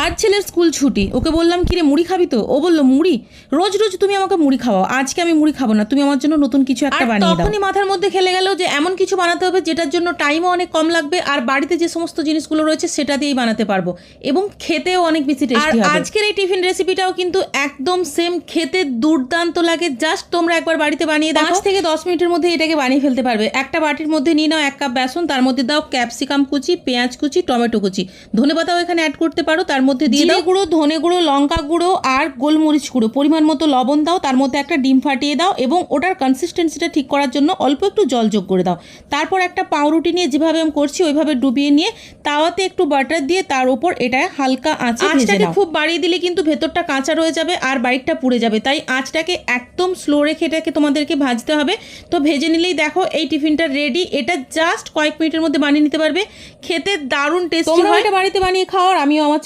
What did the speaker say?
আজ ছেলের স্কুল ছুটি, ওকে বললাম কি রে মুড়ি খাবি তো? ও বললো মুড়ি? রোজ রোজ তুমি আমাকে মুড়ি খাওয়াও, আজকে আমি মুড়ি খাবো না, তুমি আমার জন্য নতুন কিছু একটা বানিয়ে দাও। তখনই মাথার মধ্যে খেলে গেল যে এমন কিছু বানাতে হবে যেটার জন্য টাইমও অনেক কম লাগবে, আর বাড়িতে যে সমস্ত জিনিসগুলো রয়েছে সেটা দিয়েই বানাতে পারবো এবং খেতেও অনেক বেশি টেস্টি হবে। আজকের এই টিফিন রেসিপিটাও কিন্তু একদম সেম, খেতে দুর্দান্ত লাগে। জাস্ট তোমরা একবার বাড়িতে বানিয়ে দাও, 5 থেকে 10 মিনিটের মধ্যে এটাকে বানিয়ে ফেলতে পারবে। একটা বাটির মধ্যে নিয়ে নাও 1 কাপ বেসন, তার মধ্যে দাও ক্যাপসিকাম কুচি, পেঁয়াজ কুচি, টমেটো কুচি, ধনেপাতাও এখানে অ্যাড করতে পারো। তার মধ্যে দিয়ে দাও গুঁড়ো, ধনে গুঁড়ো, লঙ্কা গুঁড়ো আর গোলমরিচ গুঁড়ো, পরিমাণ মতো লবণ দাও। তার মধ্যে একটা ডিম ফাটিয়ে দাও এবং ওটার কনসিস্টেন্সিটা ঠিক করার জন্য অল্প একটু জল যোগ করে দাও। তারপর একটা পাউরুটি নিয়ে যেভাবে আমি করছি ওইভাবে ডুবিয়ে নিয়ে তাওয়াতে একটু বাটার দিয়ে তার উপর এটা হালকা আঁচটাকে খুব বাড়িয়ে দিলে কিন্তু ভেতরটা কাঁচা রয়ে যাবে আর বাইরটা পুড়ে যাবে, তাই আঁচটাকে একদম স্লো রেখে এটাকে তোমাদেরকে ভাজতে হবে। তো ভেজে নিলেই দেখো এই টিফিনটা রেডি। এটা জাস্ট কয়েক মিনিটের মধ্যে বানিয়ে নিতে পারবে, খেতে দারুণ টেস্টি হয়। এটা বাড়িতে বানিয়ে খাও আর আমিও আমার